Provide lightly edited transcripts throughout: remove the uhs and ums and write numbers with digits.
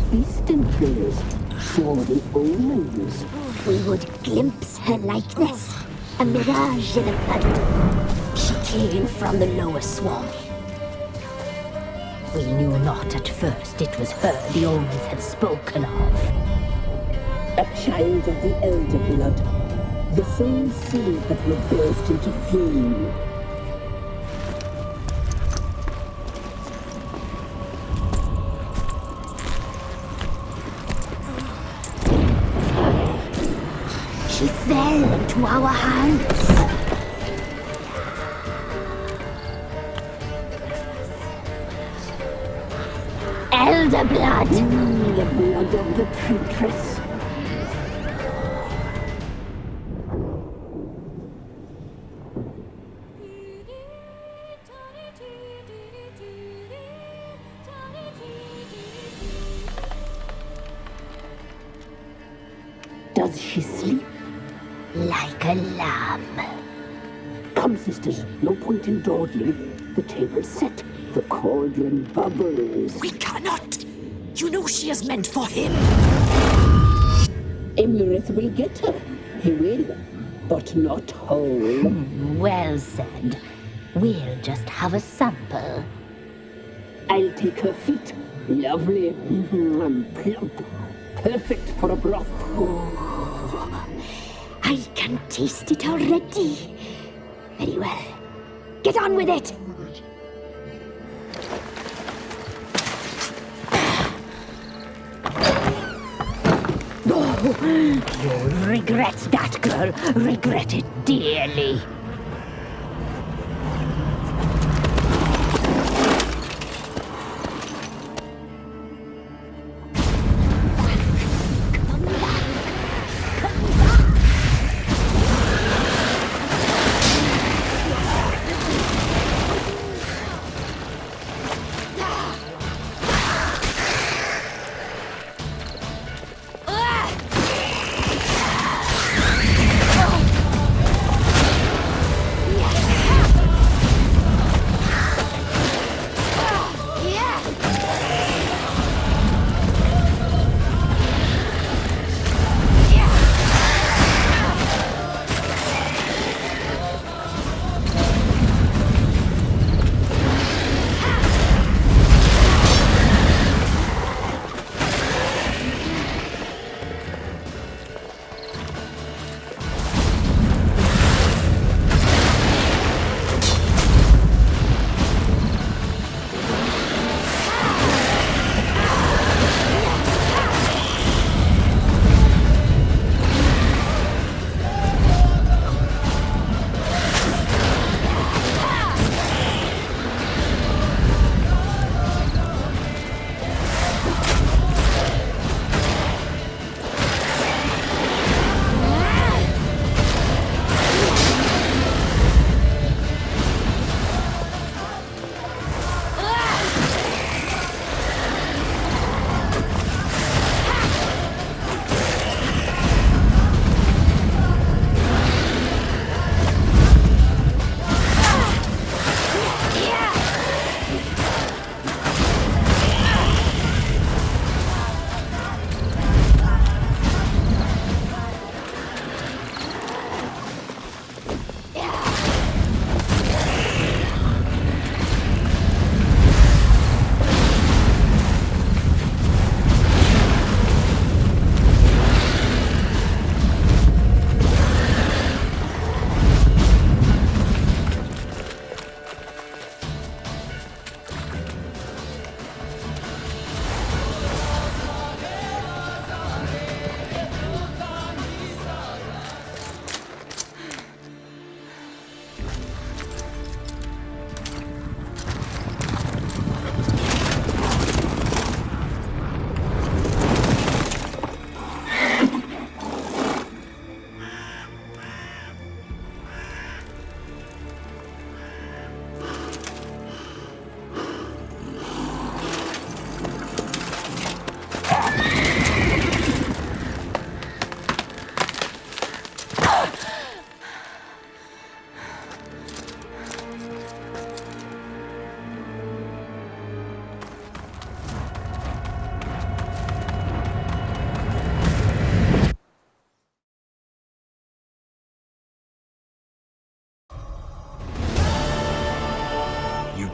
feasting place, saw the omens. We would glimpse her likeness, a mirage in a puddle. She came from the lower swamp. We knew not at first it was her the omens had spoken of. A child of the elder blood, the same seed that will burst into flame. She fell into our hands. Elder blood! The blood of the traitress. Does she sleep? Like a lamb. Come, sisters, no point in dawdling. The table's set. The cauldron bubbles. We cannot! You know she is meant for him! Emurith will get her. He will, but not whole. Well said. We'll just have a sample. I'll take her feet. Lovely. Plump. Perfect for a broth. I can taste it already. Very well. Get on with it! You'll regret that, girl. Regret it dearly.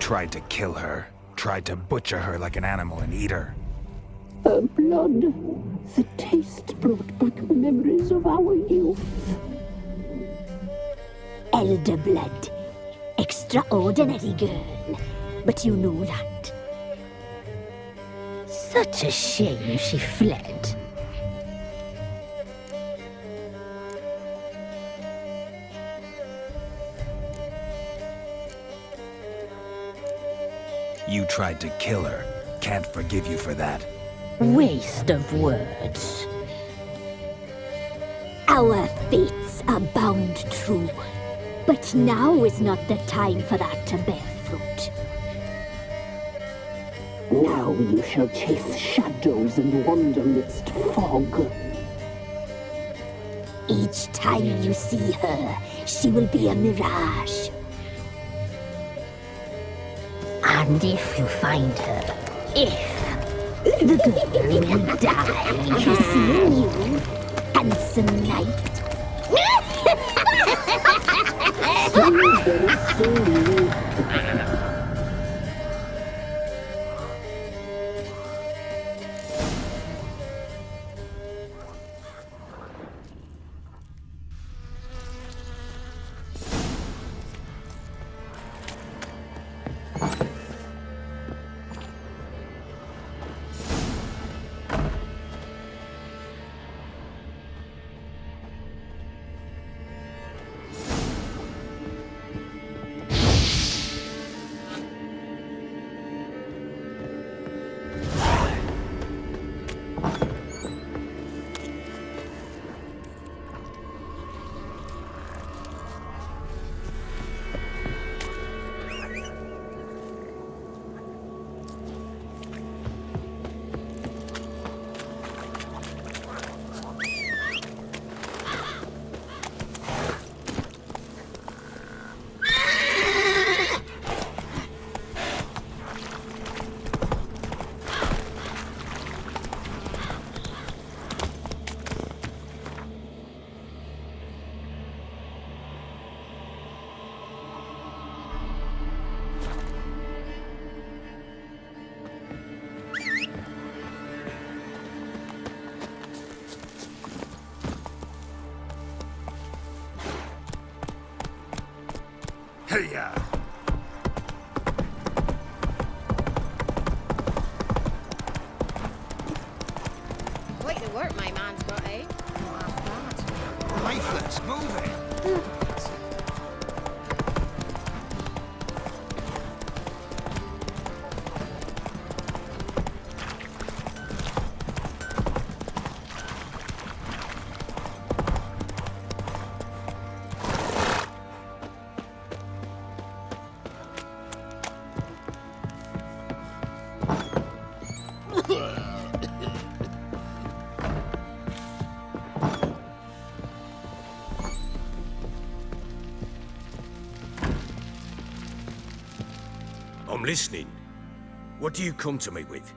tried to kill her. Tried to butcher her like an animal and eat her. Her blood, the taste brought back memories of our youth. Elder blood. Extraordinary girl. But you know that. Such a shame she fled. You tried to kill her. Can't forgive you for that. Waste of words. Our fates are bound true. But now is not the time for that to bear fruit. Now you shall chase shadows and wander midst fog. Each time you see her, she will be a mirage. And if you find her, the girl will die. Seeing you, handsome knight. Hey-ya! Quite the work my man's got, eh? Lifeless, move it! I'm listening. What do you come to me with?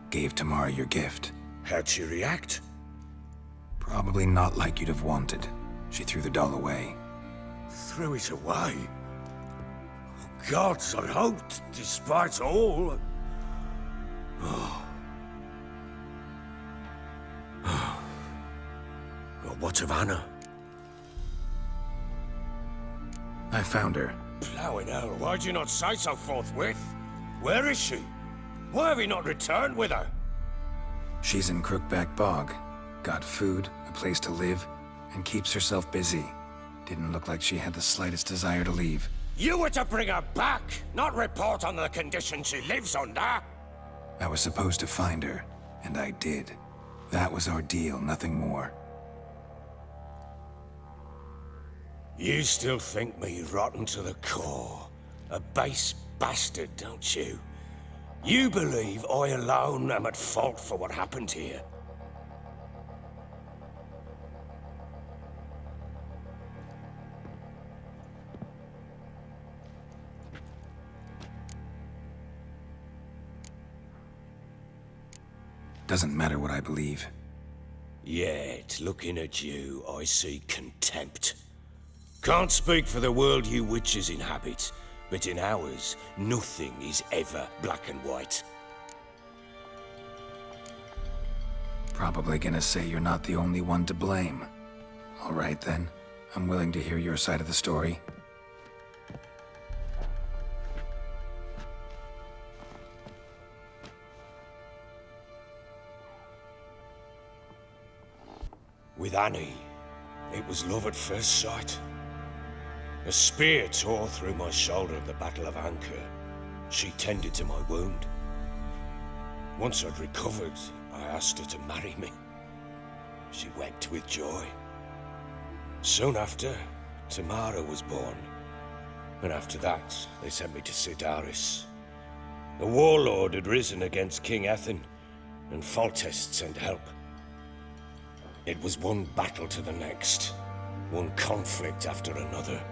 Gave Tamara your gift. How'd she react? Probably not like you'd have wanted. She threw the doll away. Threw it away? Oh, gods, I hoped, despite all. Well, what of Anna? I found her. Plowing hell, why'd you not say so forthwith? Where is she? Why have you not returned with her? She's in Crookback Bog. Got food, a place to live, and keeps herself busy. Didn't look like she had the slightest desire to leave. You were to bring her back, not report on the conditions she lives under. I was supposed to find her, and I did. That was our deal, nothing more. You still think me rotten to the core. A base bastard, don't you? You believe I alone am at fault for what happened here. Doesn't matter what I believe. Yet, looking at you, I see contempt. Can't speak for the world you witches inhabit, but in ours, nothing is ever black and white. Probably gonna say you're not the only one to blame. All right then, I'm willing to hear your side of the story. With Annie, it was love at first sight. A spear tore through my shoulder at the Battle of Anchor. She tended to my wound. Once I'd recovered, I asked her to marry me. She wept with joy. Soon after, Tamara was born. And after that, they sent me to Sidaris. A warlord had risen against King Ethan, and Foltest sent help. It was one battle to the next, one conflict after another.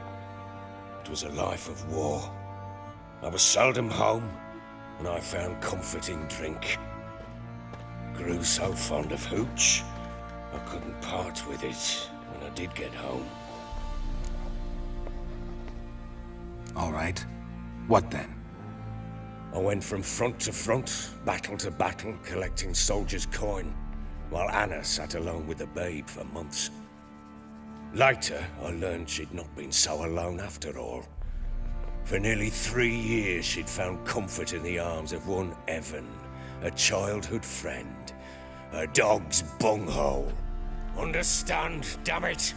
It was a life of war. I was seldom home, and I found comfort in drink. Grew so fond of hooch, I couldn't part with it when I did get home. All right. What then? I went from front to front, battle to battle, collecting soldiers' coin, while Anna sat alone with the babe for months. Later, I learned she'd not been so alone after all. For nearly 3 years, she'd found comfort in the arms of one Evan, a childhood friend, a dog's bunghole. Understand, damn it?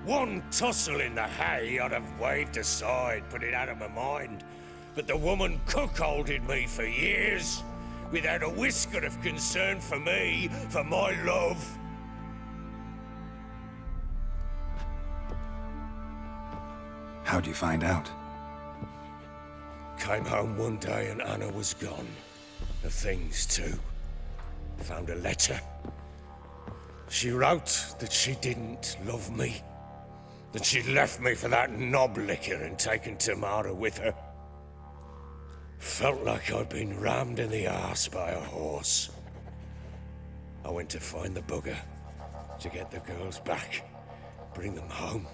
One tussle in the hay I'd have waved aside, put it out of my mind. But the woman cuckolded me for years, without a whisker of concern for me, for my love. How'd you find out? Came home one day and Anna was gone. The things too. Found a letter. She wrote that she didn't love me. That she'd left me for that knob licker and taken Tamara with her. Felt like I'd been rammed in the arse by a horse. I went to find the bugger, to get the girls back, bring them home.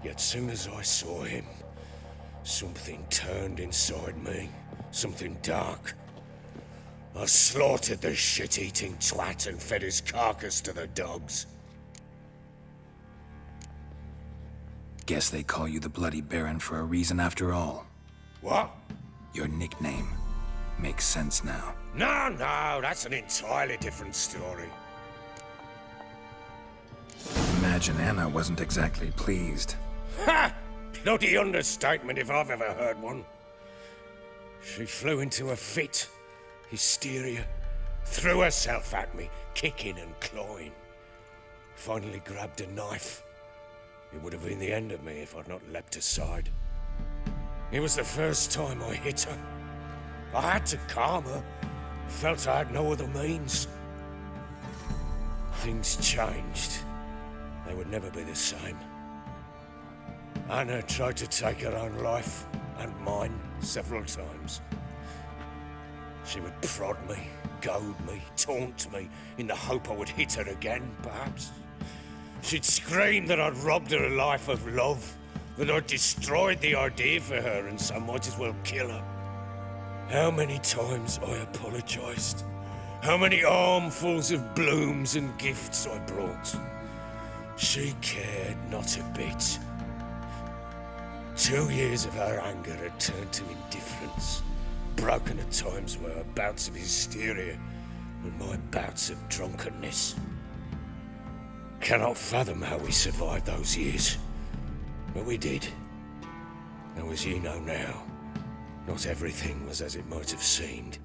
Yet soon as I saw him, something turned inside me, something dark. I slaughtered the shit-eating twat and fed his carcass to the dogs. Guess they call you the Bloody Baron for a reason after all. What? Your nickname makes sense now. No, that's an entirely different story. Imagine Anna wasn't exactly pleased. Ha! Bloody understatement if I've ever heard one. She flew into a fit, hysteria, threw herself at me, kicking and clawing. Finally grabbed a knife. It would have been the end of me if I'd not leapt aside. It was the first time I hit her. I had to calm her. Felt I had no other means. Things changed. They would never be the same. Anna tried to take her own life, and mine, several times. She would prod me, goad me, taunt me, in the hope I would hit her again, perhaps. She'd scream that I'd robbed her life of love, that I'd destroyed the idea for her and so might as well kill her. How many times I apologized. How many armfuls of blooms and gifts I brought. She cared not a bit. 2 years of her anger had turned to indifference, broken at times by her bouts of hysteria and my bouts of drunkenness. Cannot fathom how we survived those years, but we did. And as you know now, not everything was as it might have seemed.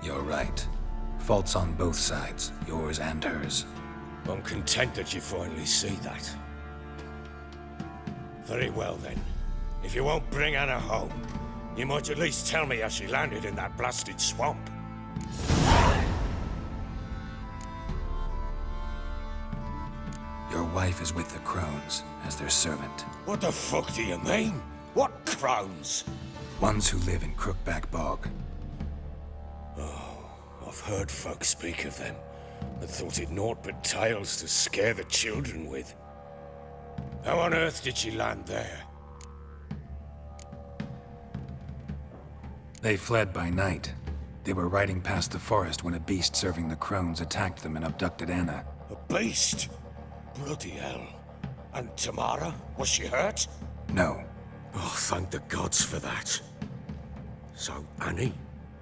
You're right. Faults on both sides, yours and hers. I'm content that you finally see that. Very well then. If you won't bring Anna home, you might at least tell me how she landed in that blasted swamp. Your wife is with the Crones as their servant. What the fuck do you mean? What crones? Ones who live in Crookback Bog. I've heard folk speak of them, but thought it naught but tales to scare the children with. How on earth did she land there? They fled by night. They were riding past the forest when a beast serving the crones attacked them and abducted Anna. A beast? Bloody hell. And Tamara? Was she hurt? No. Oh, thank the gods for that. So, Annie?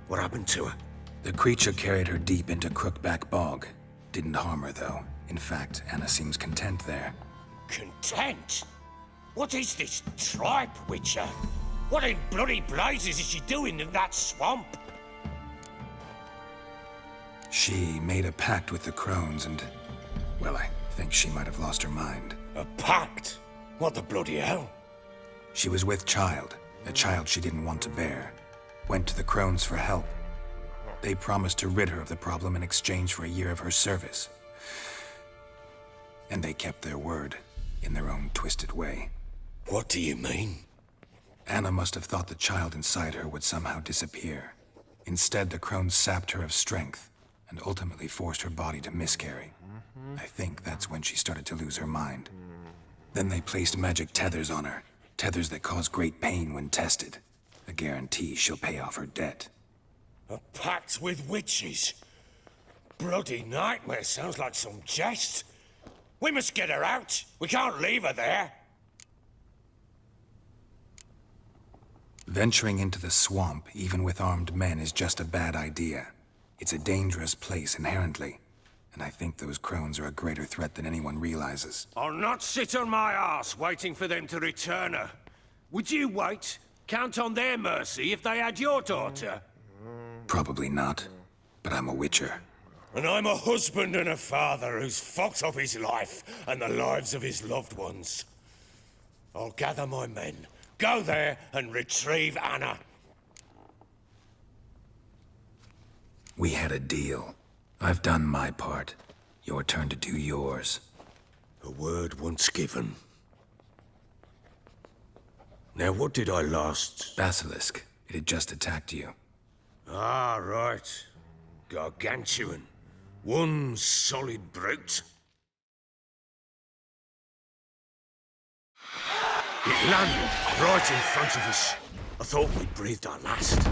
What happened to her? The creature carried her deep into Crookback Bog. Didn't harm her, though. In fact, Anna seems content there. Content? What is this tripe, Witcher? What in bloody blazes is she doing in that swamp? She made a pact with the crones and... well, I think she might have lost her mind. A pact? What the bloody hell? She was with child, a child she didn't want to bear. Went to the crones for help. They promised to rid her of the problem in exchange for a year of her service. And they kept their word, in their own twisted way. What do you mean? Anna must have thought the child inside her would somehow disappear. Instead, the crones sapped her of strength, and ultimately forced her body to miscarry. I think that's when she started to lose her mind. Then they placed magic tethers on her, tethers that cause great pain when tested. A guarantee she'll pay off her debt. A pact with witches? Bloody nightmare, sounds like some jest. We must get her out. We can't leave her there. Venturing into the swamp, even with armed men, is just a bad idea. It's a dangerous place inherently, and I think those crones are a greater threat than anyone realizes. I'll not sit on my arse waiting for them to return her. Would you wait? Count on their mercy if they had your daughter? Probably not, but I'm a witcher. And I'm a husband and a father who's fucked up his life and the lives of his loved ones. I'll gather my men, go there and retrieve Anna. We had a deal. I've done my part. Your turn to do yours. A word once given. Now what did I last... Basilisk. It had just attacked you. Ah, right. Gargantuan. One solid brute. It landed right in front of us. I thought we'd breathed our last.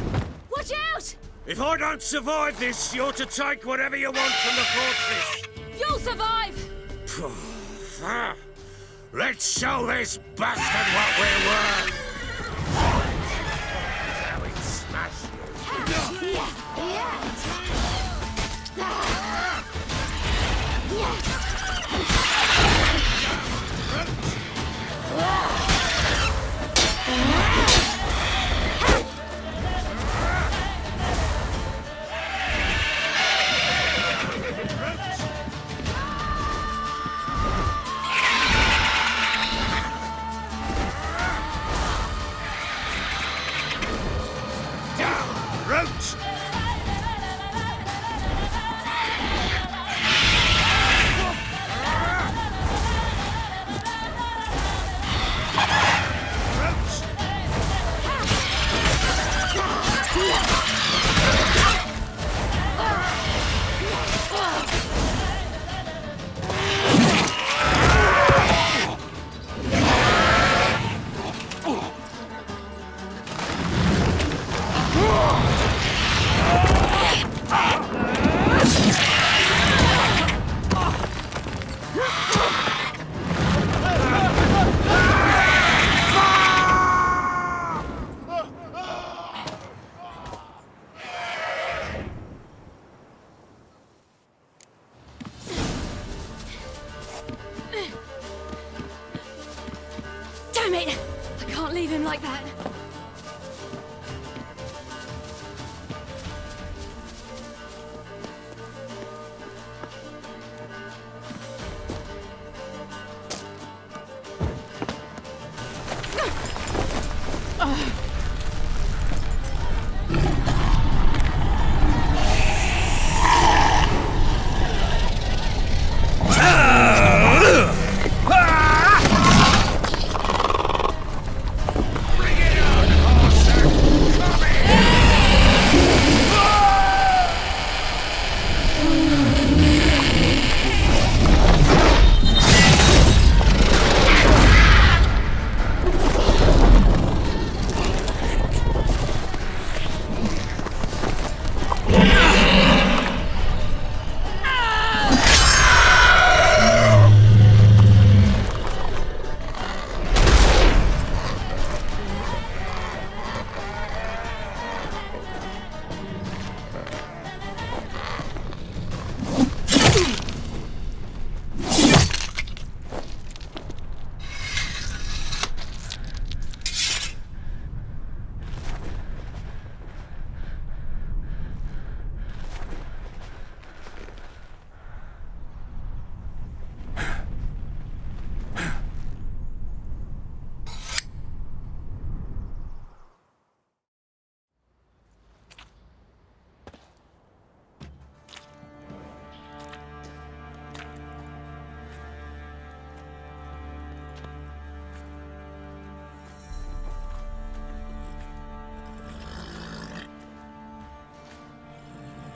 Watch out! If I don't survive this, you're to take whatever you want from the fortress. You'll survive! Let's show this bastard what we're worth! How it smash Damn it! I can't leave him like that. Bring it on!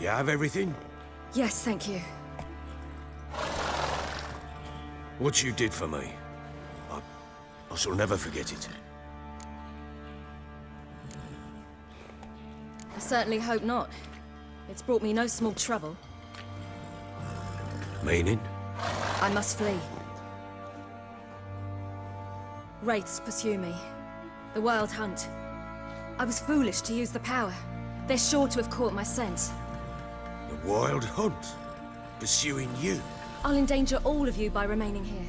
You have everything? Yes, thank you. What you did for me, I shall never forget it. I certainly hope not. It's brought me no small trouble. Meaning? I must flee. Wraiths pursue me. The Wild Hunt. I was foolish to use the power. They're sure to have caught my scent. The Wild Hunt? Pursuing you? I'll endanger all of you by remaining here.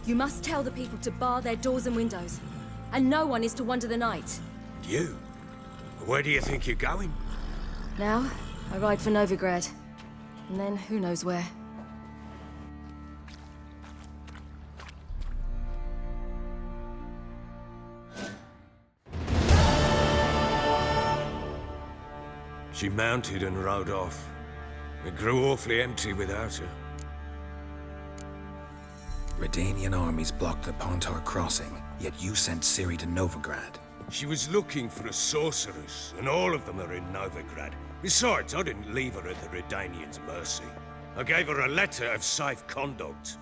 You must tell the people to bar their doors and windows. And no one is to wander the night. You? Where do you think you're going? Now, I ride for Novigrad. And then, who knows where. She mounted and rode off. It grew awfully empty without her. Redanian armies blocked the Pontar crossing, yet you sent Ciri to Novigrad. She was looking for a sorceress, and all of them are in Novigrad. Besides, I didn't leave her at the Redanians' mercy. I gave her a letter of safe conduct.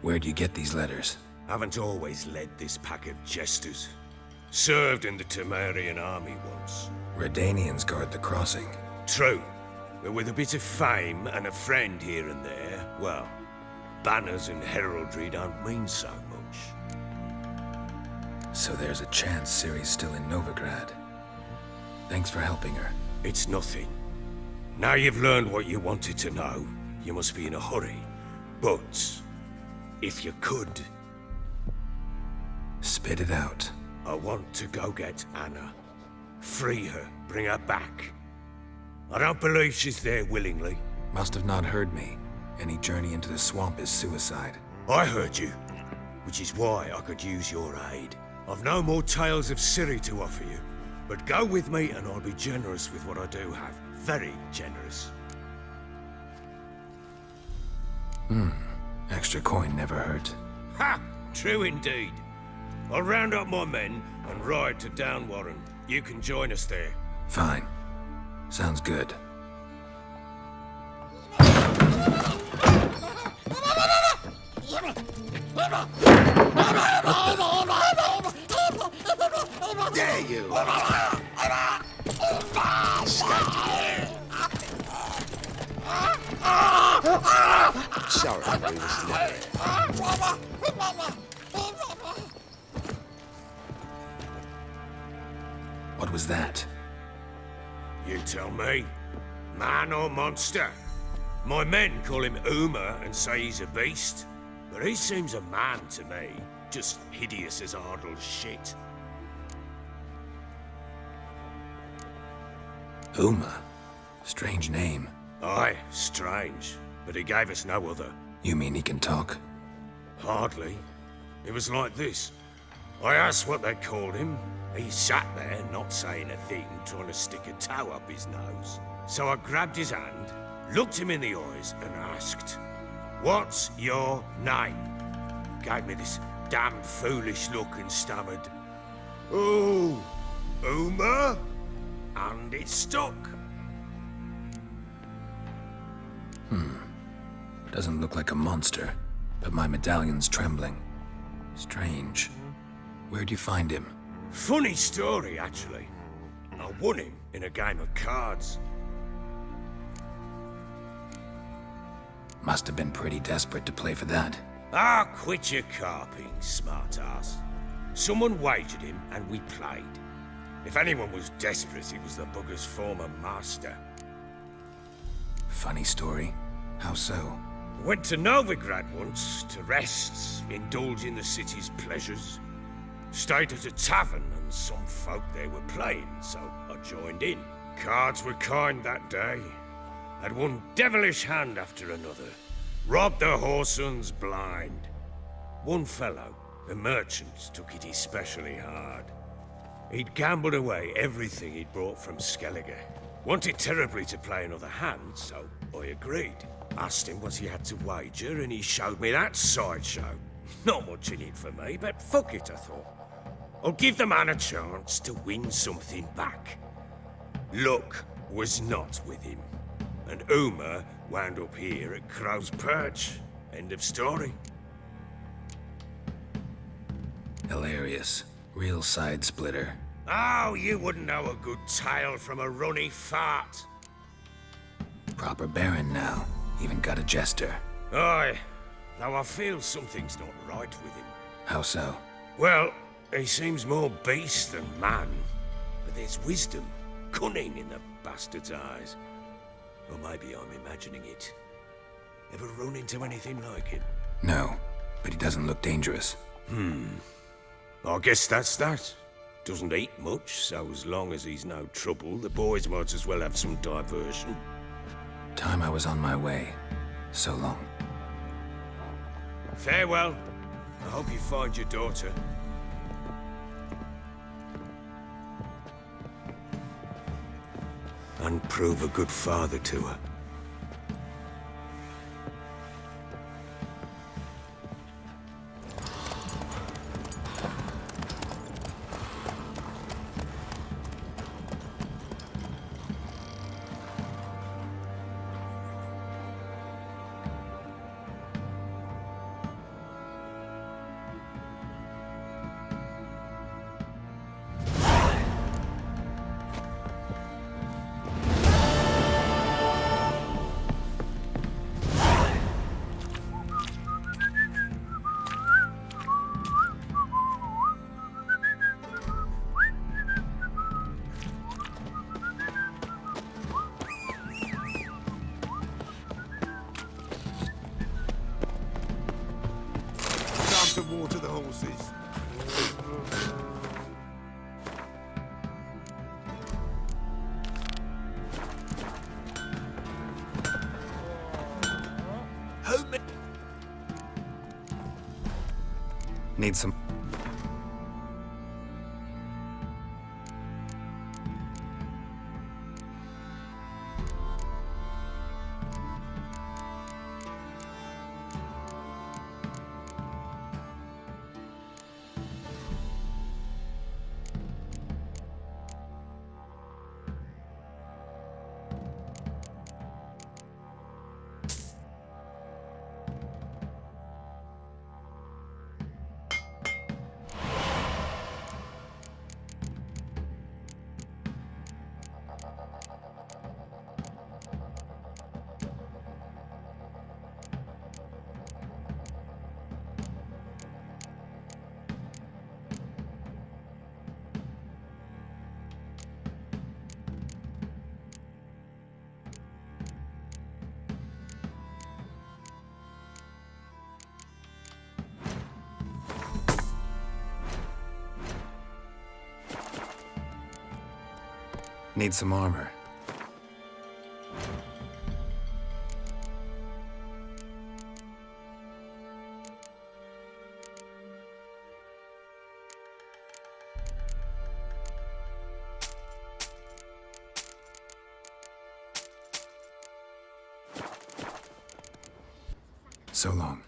Where'd you get these letters? Haven't always led this pack of jesters. Served in the Temerian army once. Redanians guard the crossing. True, but with a bit of fame and a friend here and there, well, banners and heraldry don't mean so much. So there's a chance Ciri's still in Novigrad. Thanks for helping her. It's nothing. Now you've learned what you wanted to know, you must be in a hurry. But, if you could... Spit it out. I want to go get Anna. Free her, bring her back. I don't believe she's there willingly. Must have not heard me. Any journey into the swamp is suicide. I heard you, which is why I could use your aid. I've no more tales of Ciri to offer you, but go with me and I'll be generous with what I do have. Very generous. Extra coin never hurt. Ha! True indeed. I'll round up my men and ride to Downwarren. You can join us there. Fine. Sounds good. There you are. Sorry, we was never. What was that? You tell me. Man or monster? My men call him Uma and say he's a beast. But he seems a man to me. Just hideous as Ardle's shit. Uma? Strange name. Aye, strange. But he gave us no other. You mean he can talk? Hardly. It was like this. I asked what they called him. He sat there, not saying a thing, trying to stick a toe up his nose. So I grabbed his hand, looked him in the eyes, and asked, "What's your name?" Gave me this damn foolish look and stammered, "Oh, Uma?" And it stuck. Doesn't look like a monster, but my medallion's trembling. Strange. Where'd you find him? Funny story, actually. I won him in a game of cards. Must have been pretty desperate to play for that. Ah, quit your carping, smartass. Someone wagered him, and we played. If anyone was desperate, it was the bugger's former master. Funny story. How so? Went to Novigrad once, to rest, indulge in the city's pleasures. Stayed at a tavern, and some folk there were playing, so I joined in. Cards were kind that day. Had one devilish hand after another. Robbed the whoresons blind. One fellow, a merchant, took it especially hard. He'd gambled away everything he'd brought from Skellige. Wanted terribly to play another hand, so I agreed. Asked him what he had to wager, and he showed me that sideshow. Not much in it for me, but fuck it, I thought. I'll give the man a chance to win something back. Luck was not with him. And Uma wound up here at Crow's Perch. End of story. Hilarious. Real side splitter. Oh, you wouldn't know a good tale from a runny fart. Proper Baron now. Even got a jester. Aye, though I feel something's not right with him. How so? Well, he seems more beast than man. But there's wisdom, cunning in the bastard's eyes. Or maybe I'm imagining it. Ever run into anything like it? No, but he doesn't look dangerous. I guess that's that. Doesn't eat much, so as long as he's no trouble, the boys might as well have some diversion. Time I was on my way. So long. Farewell. I hope you find your daughter. And prove a good father to her. To water the horses. Need some... Need some armor. So long.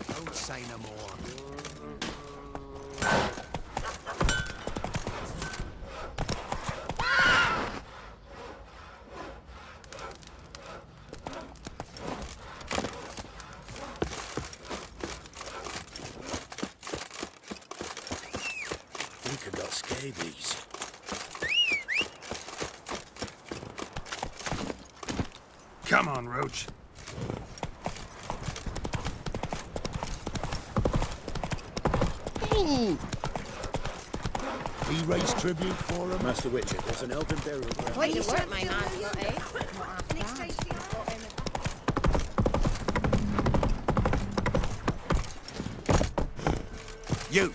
Don't say no more. I think I got scabies. Come on, Roach. He raised tribute for him. Master Witcher, there's an elven burial ground. Quite the work my man's got, eh? You!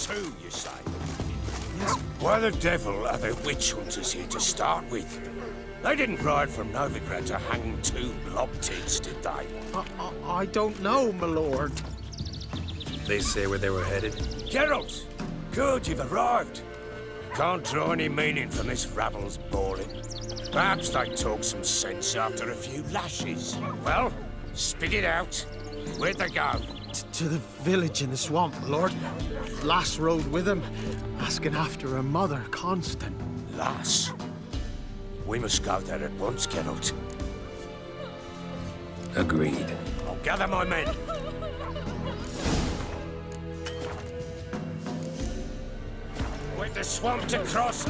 too, you say? Yes. Why the devil are there witch hunters here to start with? They didn't ride from Novigrad to hang two blob-tits, did they? I don't know, my lord. They say where they were headed? Geralt! Good, you've arrived. Can't draw any meaning from this rabble's bawling. Perhaps they talk some sense after a few lashes. Well, spit it out. Where'd they go? To the village in the swamp, my lord. Lass rode with him, asking after her mother, Constant. Lass? We must go there at once, Geralt. Agreed. I'll gather my men. With the swamp to cross.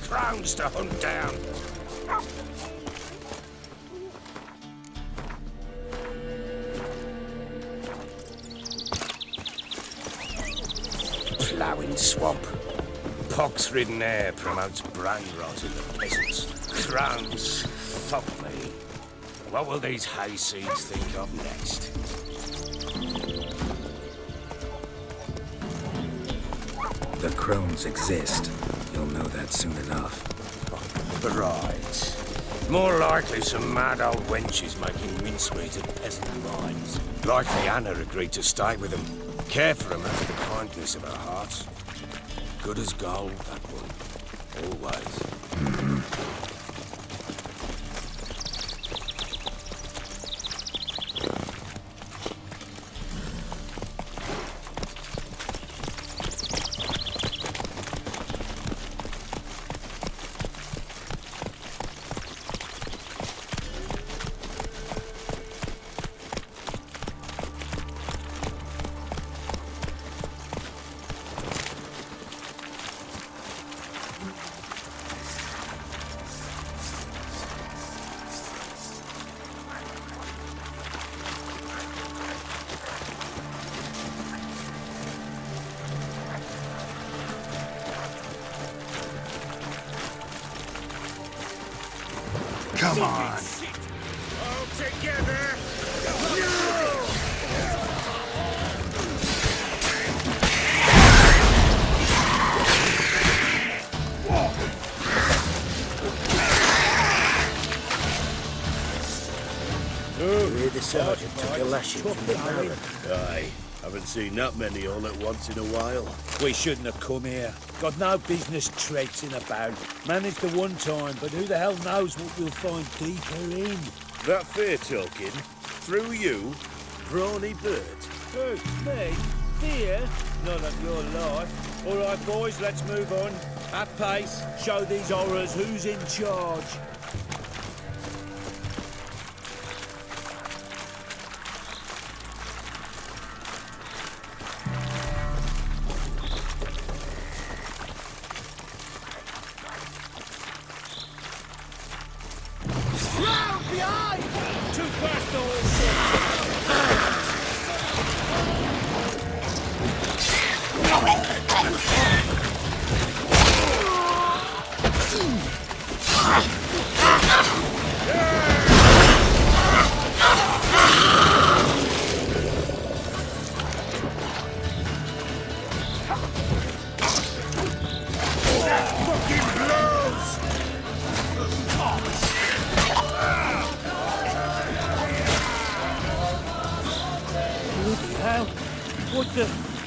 Crowns to hunt down. Ploughing swamp. Pox-ridden air promotes brain rot in the peasants. Crowns, fuck me. What will these hayseeds think of next? The crones exist. You'll know that soon enough. Right. More likely some mad old wenches making mincemeat of peasant minds. Likely Anna agreed to stay with them. Care for them out of the kindness of her heart. Good as gold, that one. Always. Come on. All together. Here the sergeant took a lashing from the Baron. Aye. Haven't seen that many all at once in a while. We shouldn't have come here. Got no business traipsing about. Managed the one time, but who the hell knows what we'll find deeper in? That fair talking? Through you? Brawny bird? Who? Me? Fear? None of your life. All right, boys, let's move on. At pace, show these horrors who's in charge.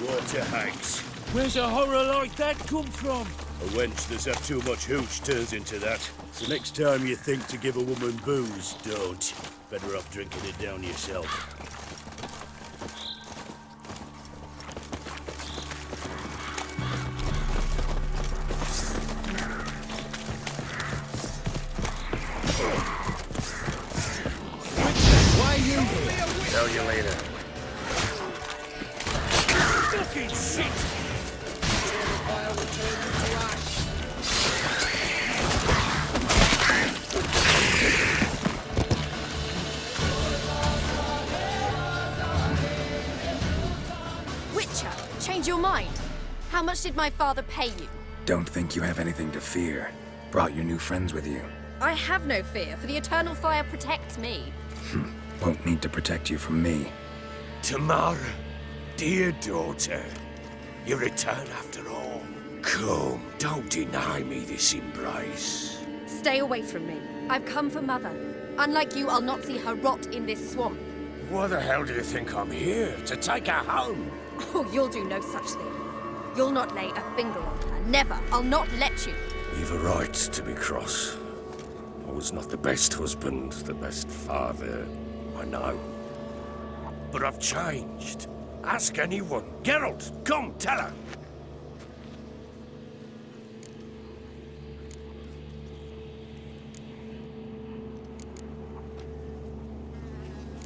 Water hags. Where's a horror like that come from? A wench that's had too much hooch turns into that. So next time you think to give a woman booze, don't. Better off drinking it down yourself. Why are you here? Tell you later. Fucking shit! change your mind? How much did my father pay you? Don't think you have anything to fear. Brought your new friends with you. I have no fear, for the eternal fire protects me. Won't need to protect you from me. Tamara, dear daughter, you return after all. Come, don't deny me this embrace. Stay away from me. I've come for Mother. Unlike you, I'll not see her rot in this swamp. Why the hell do you think I'm here? To take her home? Oh, you'll do no such thing. You'll not lay a finger on her. Never. I'll not let you. You've a right to be cross. I was not the best husband, the best father, I know. But I've changed. Ask anyone. Geralt, come, tell her.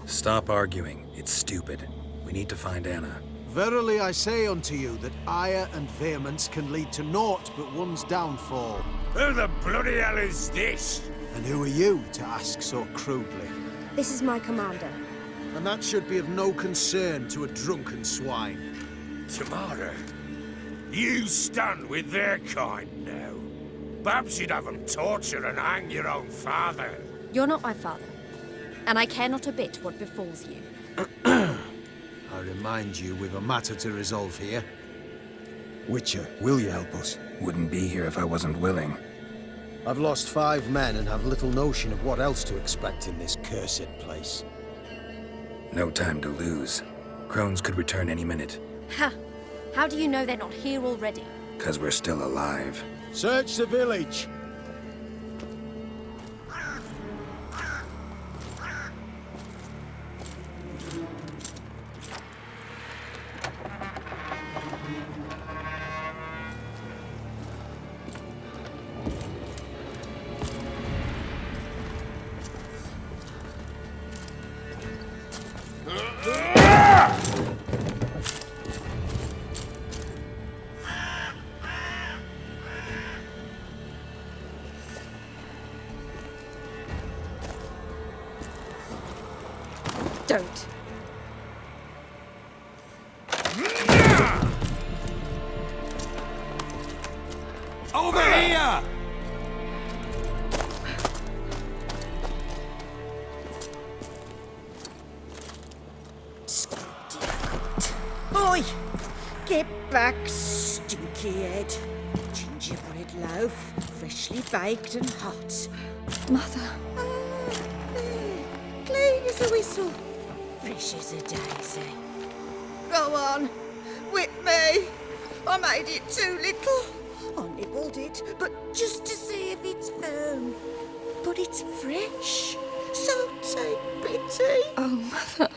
Stop arguing. It's stupid. We need to find Anna. Verily I say unto you that ire and vehemence can lead to naught but one's downfall. Who the bloody hell is this? And who are you to ask so crudely? This is my commander. And that should be of no concern to a drunken swine. Tamara, you stand with their kind now. Perhaps you'd have them torture and hang your own father. You're not my father. And I care not a bit what befalls you. I remind you, we've a matter to resolve here. Witcher, will you help us? Wouldn't be here if I wasn't willing. I've lost 5 men and have little notion of what else to expect in this cursed place. No time to lose. Crones could return any minute. Ha! How do you know they're not here already? 'Cause we're still alive. Search the village! Don't. Over here! Oi! Get back, stinky head. Gingerbread loaf, freshly baked and hot. Mother. There. Clean as a whistle. Fresh as a daisy. Go on. Whip me. I made it too little. I nibbled it, but just to see if it's firm. But it's fresh. So take pity. Oh, Mother.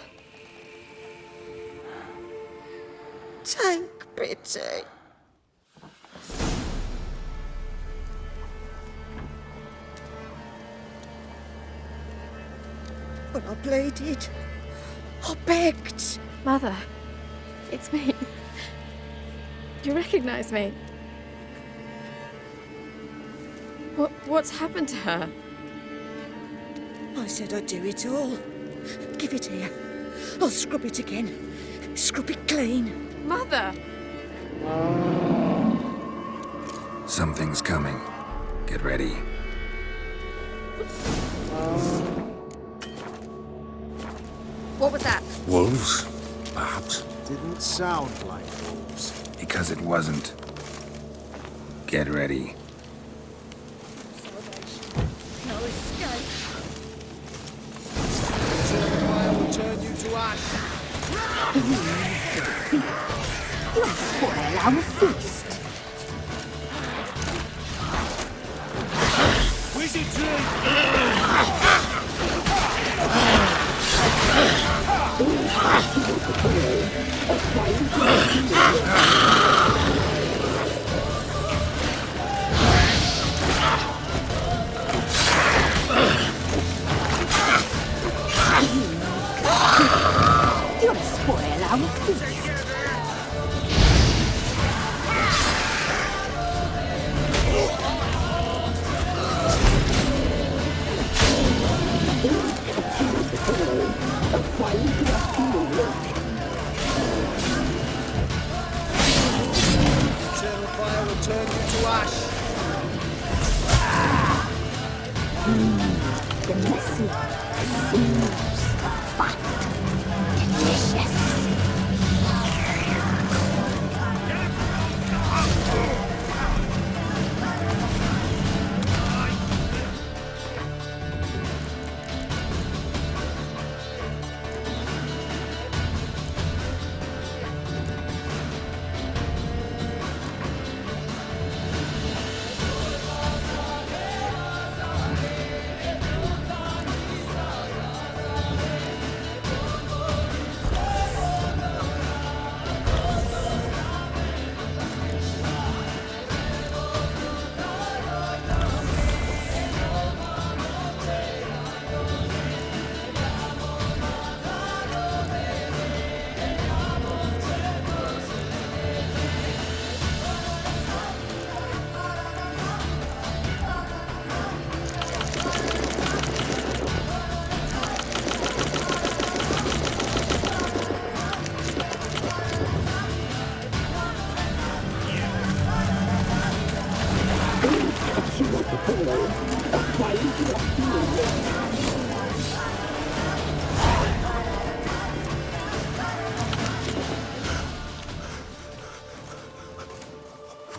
Take pity. But I pleaded. I begged. Mother. It's me. Do you recognize me? What's happened to her? I said I'd do it all. Give it here. I'll scrub it again. Scrub it clean. Mother! Something's coming. Get ready. What was that? Wolves, perhaps? Didn't sound like wolves. Because it wasn't. Get ready. No escape. Fire will turn you to ash. You'll spoil our feast. You'll spoil our feast. fire will turn you to ash. The messy, the smooth, the fat, delicious.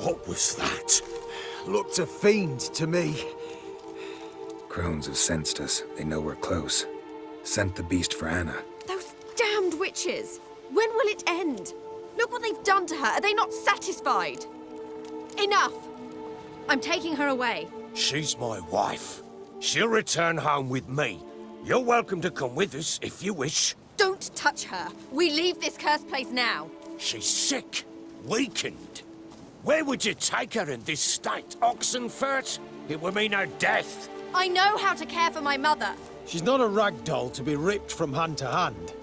What was that? Looked a fiend to me. Crones have sensed us. They know we're close. Sent the beast for Anna. Those damned witches! When will it end? Look what they've done to her. Are they not satisfied? Enough! I'm taking her away. She's my wife. She'll return home with me. You're welcome to come with us if you wish. Don't touch her. We leave this cursed place now. She's sick, weakened. Where would you take her in this state? Oxenfurt? It would mean her death. I know how to care for my mother. She's not a rag doll to be ripped from hand to hand.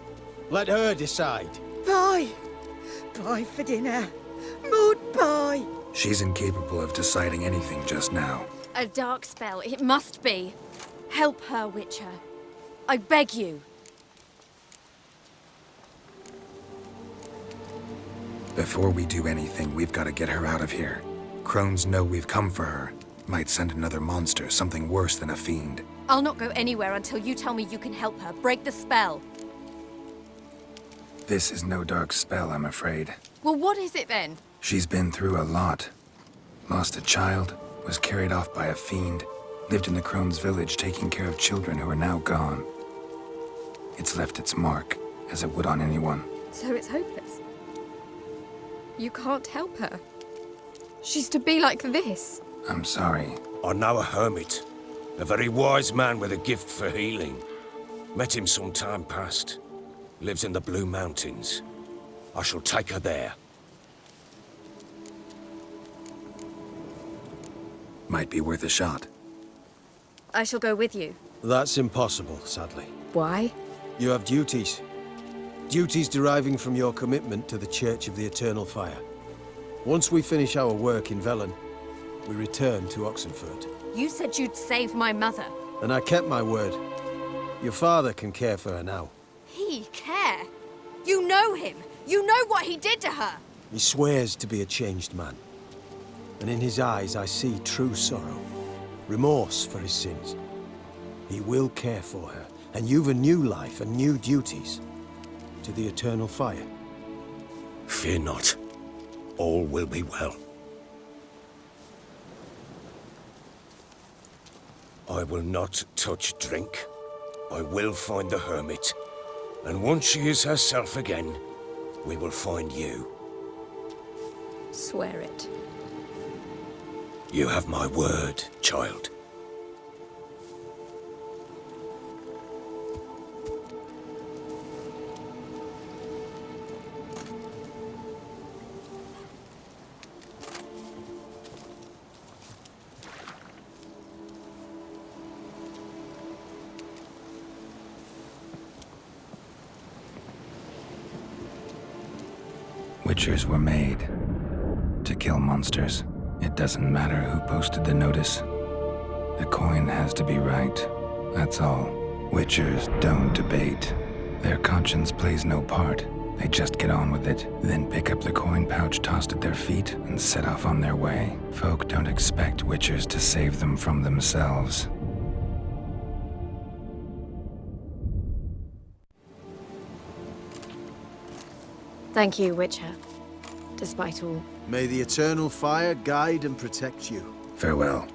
Let her decide. Bye. Bye for dinner. Mood bye. She's incapable of deciding anything just now. A dark spell, it must be. Help her, Witcher. I beg you. Before we do anything, we've got to get her out of here. Crones know we've come for her. Might send another monster, something worse than a fiend. I'll not go anywhere until you tell me you can help her. Break the spell. This is no dark spell, I'm afraid. Well, what is it then? She's been through a lot. Lost a child, was carried off by a fiend, lived in the Crone's village taking care of children who are now gone. It's left its mark, as it would on anyone. So it's hopeless. You can't help her. She's to be like this. I'm sorry. I know a hermit. A very wise man with a gift for healing. Met him some time past. Lives in the Blue Mountains. I shall take her there. Might be worth a shot. I shall go with you. That's impossible, sadly. Why? You have duties. Duties deriving from your commitment to the Church of the Eternal Fire. Once we finish our work in Velen, we return to Oxenfurt. You said you'd save my mother. And I kept my word. Your father can care for her now. He care? You know him. You know what he did to her. He swears to be a changed man. And in his eyes I see true sorrow. Remorse for his sins. He will care for her. And you've a new life and new duties. To the Eternal Fire. Fear not. All will be well. I will not touch drink. I will find the hermit. And once she is herself again, we will find you. Swear it. You have my word, child. Witchers were made to kill monsters. It doesn't matter who posted the notice. The coin has to be right. That's all. Witchers don't debate. Their conscience plays no part. They just get on with it, then pick up the coin pouch tossed at their feet and set off on their way. Folk don't expect witchers to save them from themselves. Thank you, Witcher. Despite all. May the eternal fire guide and protect you. Farewell.